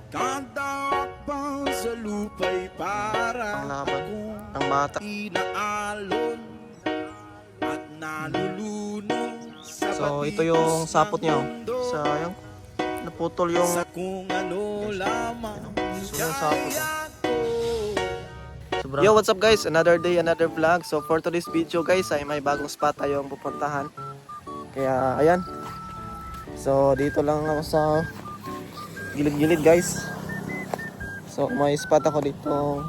Kadakbang sa lupa'y para Panglaban ng bata. inaalon at nalulunod sa So ito yung batikos sapot ng niya. mundo. Sayang. Naputol yung Sa kung ano lamang so, yung sapot. kaya ko. Sobrang... Yo, what's up guys? Another day, another vlog. So for today's video guys ay may bagong spot tayong pupuntahan. Kaya ayan. So dito lang ako sa gilid-gilid guys. So may spot ako dito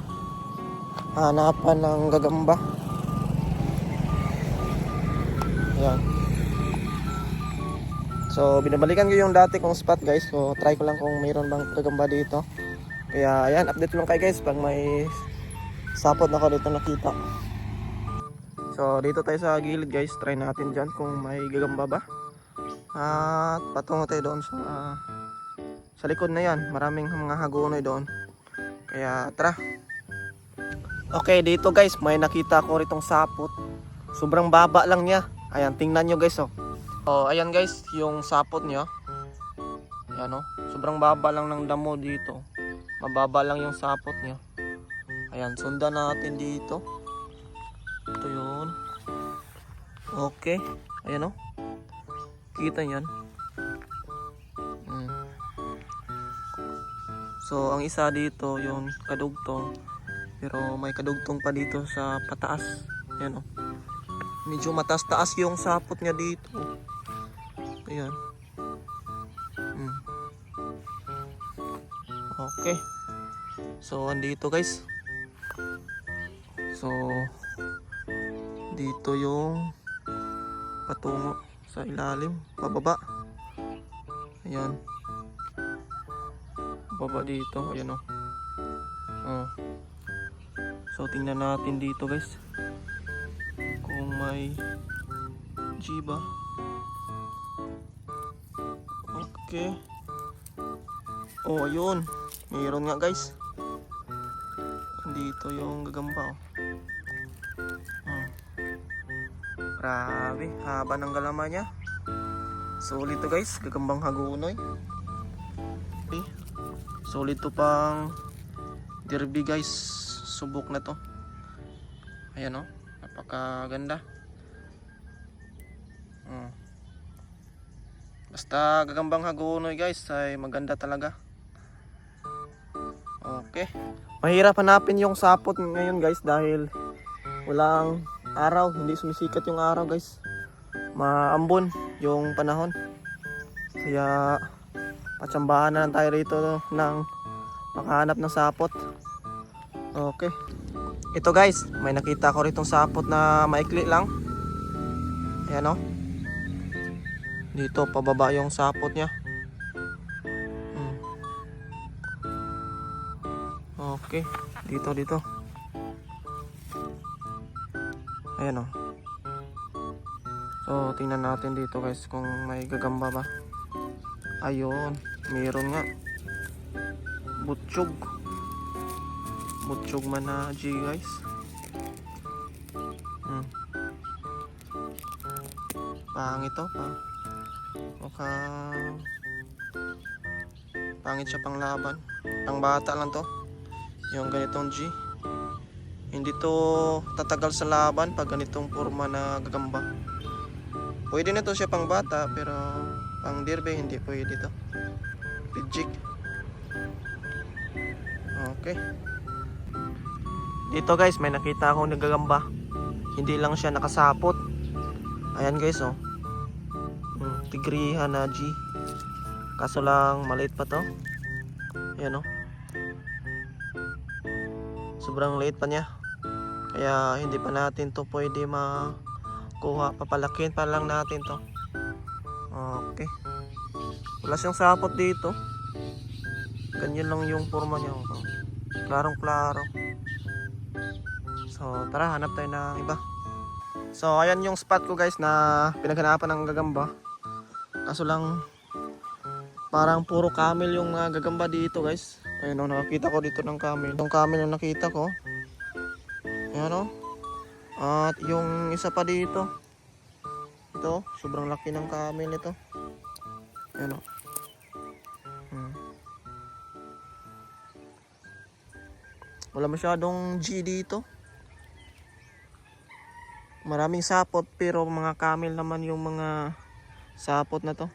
hanapan ng gagamba. Ayan. So binabalikan ko yung dati kong spot guys. So try ko lang kung mayroon bang gagamba dito. Kaya ayan, update ko lang kayo guys pag may sapot na ako dito nakita. So dito tayo sa gilid guys. Try natin dyan kung may gagamba ba. At patungo tayo doon sa likod na yan. Maraming mga hagonoy doon. Kaya tara. Okay, dito guys may nakita ko ritong sapot. Sobrang baba lang niya. Ayan, tingnan nyo guys oh. Oh, ayan guys, yung sapot niya. Ayan oh. Sobrang baba lang ng damo dito. Mababa lang yung sapot niya. Ayan, sundan natin dito. Ito yun. Okay. Ayan oh. Kita yan. So, ang isa dito, yung kadugtong. Pero may kadugtong pa dito sa pataas. Ayan oh. Medyo mataas-taas yung sapot niya dito. Ayan. Okay. So, andito guys. So, dito yung patungo sa ilalim. Pababa. Ayan. Baba dito. Ayan o. Oh. So, tingnan natin dito guys. Kung may G ba. Okay. Oh, ayun. Mayroon nga guys. Dito yung gagamba oh. Grabe, haba ng galaman niya. Solid to guys, gagambang hagunoy. Okay. Solid to pang derby guys. Subok na to. Ayan oh, napakaganda. Basta gagambang hagunoy guys ay maganda talaga. Okay. Mahirap hanapin yung sapot ngayon guys dahil walang araw, hindi sumisikat yung araw guys. Maambon yung panahon. Kaya patsambahan na lang tayo rito ng makahanap ng sapot. Okay. Ito guys, may nakita ko ritong sapot na maikli lang. Ayan o. Dito pababa yung sapot niya. Okay, dito. Ayan o. So, tingnan natin dito guys kung may gagamba ba. Ayun, mayroon nga. Butchog. Butchog man na G guys. Pangit to pa. Mukhang pangit siya pang laban. Pang bata lang to. Yung ganitong G. Hindi to tatagal sa laban pag ganitong forma na gagamba. Pwede na to siya pang bata pero pang derby hindi pwede to. Pidgik. Okay. Dito guys may nakita akong nagagamba. Hindi lang siya nakasapot. Ayan guys oh. Tigrihan na G. Kaso lang maliit pa to. Ayan oh. Sobrang liit pa niya. Kaya hindi pa natin to pwede makuha. Papalakin pa lang natin to. Okay. Wala siyang sapot dito. Ganyan lang yung forma niya. Klarong klaro. So tara, hanap tayo ng iba. So ayan yung spot ko guys na pinaghanapan ng gagamba. Kaso lang parang puro camel yung gagamba dito guys. Ayun o, nakakita ko dito ng camel. Yung camel yung nakita ko. Ayan o. At yung isa pa dito. Ito, sobrang laki ng camel ito. Ayan o. Wala masyadong G dito. Maraming sapot pero mga camel naman yung mga sapot na to.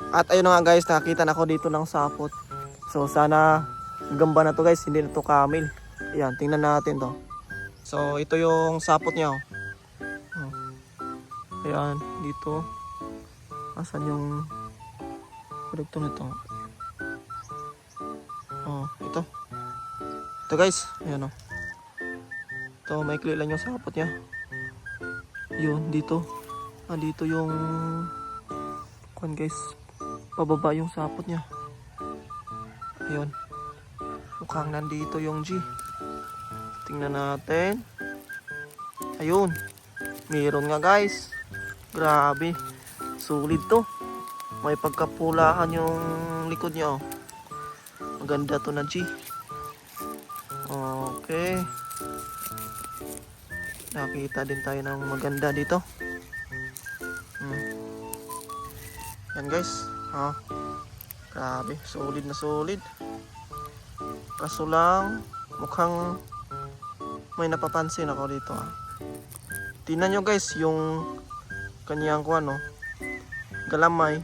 At ayun na nga guys, nakita na ako dito ng sapot. So sana gamba na to guys, hindi na to camel. Ayan, tingnan natin to. So ito yung sapot niya. Oh. Ayan, dito. Asan yung produkto na to? Oh, ito. Ito guys, ayan o. Ito, maikli lang yung sapot niya. Yun, dito. Dito yung kuan guys. Pababa yung sapot niya. Ayun. Mukhang nandito yung G. Tingnan natin. Ayun. Meron nga guys. Grabe. Sulit to. May pagkapulahan yung likod niya oh. Maganda to na G. Okay. Nakita din tayo ng maganda dito. Yan guys. Grabe. Solid na solid. Kaso lang mukhang may napapansin ako dito Tingnan nyo guys yung kanyang galamay.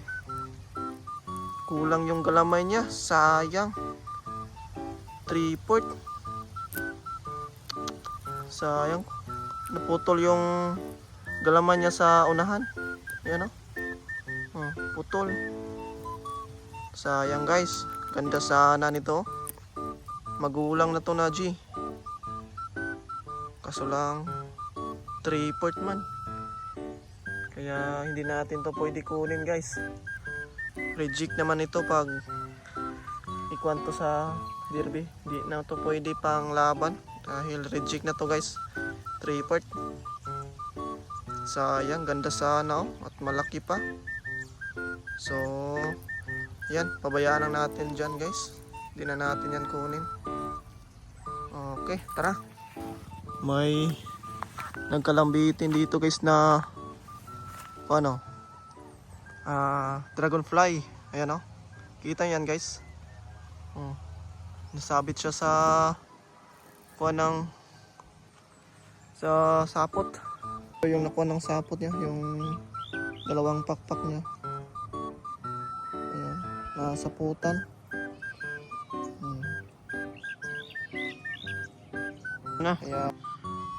Kulang yung galamay niya. Sayang. 3/4. Sayang. Naputol yung galamay niya sa unahan. Ayan putol. Sayang guys. Ganda sana nito. Magulang na to na G. Kaso lang 3/4 man. Kaya hindi natin to pwede kunin guys. Reject naman ito pag ikuan to sa derby. Hindi na to pwede pang laban. Dahil reject na to guys. 3/4. Sayang, ganda sana at malaki pa. So yan, pabayaan lang natin dyan guys. Hindi na natin yan kunin. Okay, tara. May nagkalambitin dito guys na dragonfly. Ayan kita yan guys. Nasabit siya sa sa sapot. Yung nakuha ng sapot niya, yung dalawang pakpak niya. Ayan, nasaputan. Kaya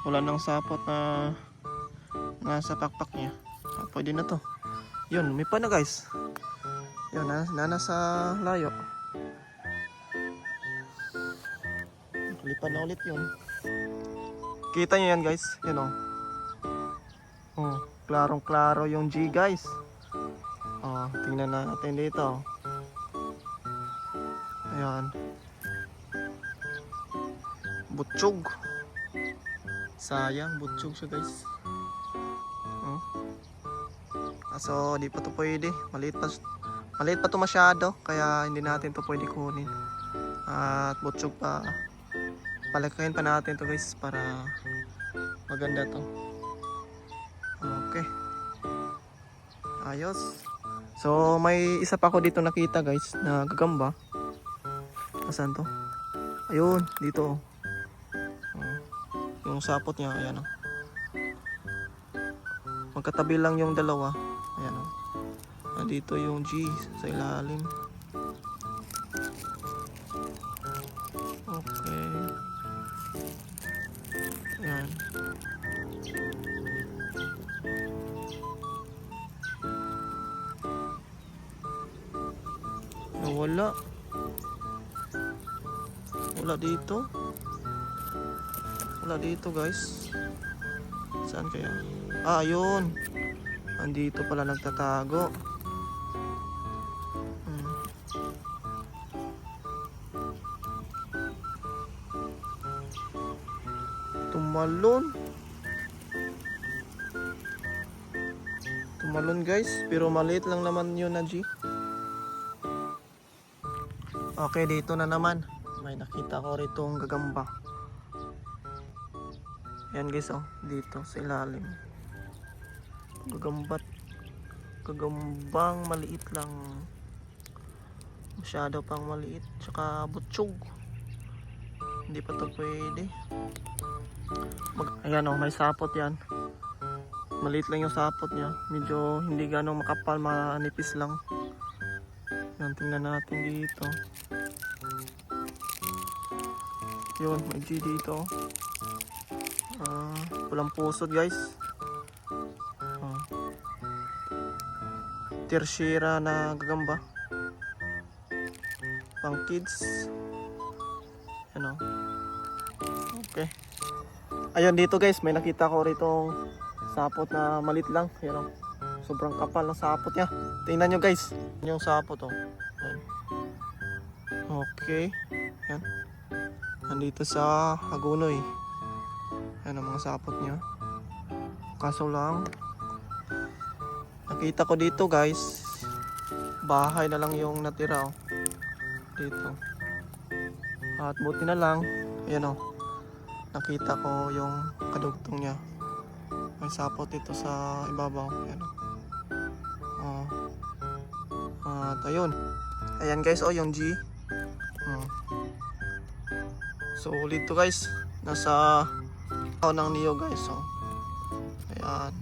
wala nang sapot na nasa pakpak niya. Pwede na to. Yun, may pa na guys. Yun, nasa layo. Lipad na ulit yun. Kita nyo yan guys. Yun klarong klaro yung G guys. Tingnan natin dito. Ayan. Butchog. Sayang, butchog siya guys. So di pa to pwede. Maliit pa to masyado. Kaya hindi natin to pwede kunin. At butchog pa. Palakayin pa natin to guys para maganda to. Okay. Ayos. So may isa pa ako dito nakita guys na gagamba. Asan to? Ayun, dito. Yung sapot niya, ayan magkatabi lang yung dalawa. Ayan dito yung G sa ilalim. Okay. Ayan. Nawala. Wala dito. Wala dito guys. Saan kaya? Ayun. Andito pala nagtatago. Tumalon. Tumalon guys. Pero maliit lang naman yun na G. Okay, dito na naman. May nakita ko rito ang gagamba. Ayan guys dito sa ilalim. Gagambang maliit lang. Masyado pang maliit. Tsaka butsyog. Hindi pa to pwede. Ayan oh, may sapot yan. Maliit lang yung sapot niya. Medyo hindi ganong makapal, manipis lang. Yan, tingnan natin dito. Yun, may G dito. Pulang pusod guys. Tertiary na gagamba. Pang kids. Ano? Okay. Ayun dito guys, may nakita ko rito sapot na malit lang. Ayan, sobrang kapal ng sapot niya. Tingnan nyo guys. Yung sapot oh. Ayan. Okay. Ayan. Nandito sa Hagonoy. Ayan ang mga sapot niya. Kaso lang, nakita ko dito guys, bahay na lang yung natira oh. Dito. At buti na lang, ayan oh, nakita ko yung kadugtong niya. May sapot dito sa ibabaw. Ayan oh. At ayun. Ayan guys oh, yung G. So ulit to guys. Nasa ng Neo guys oh. Ayan.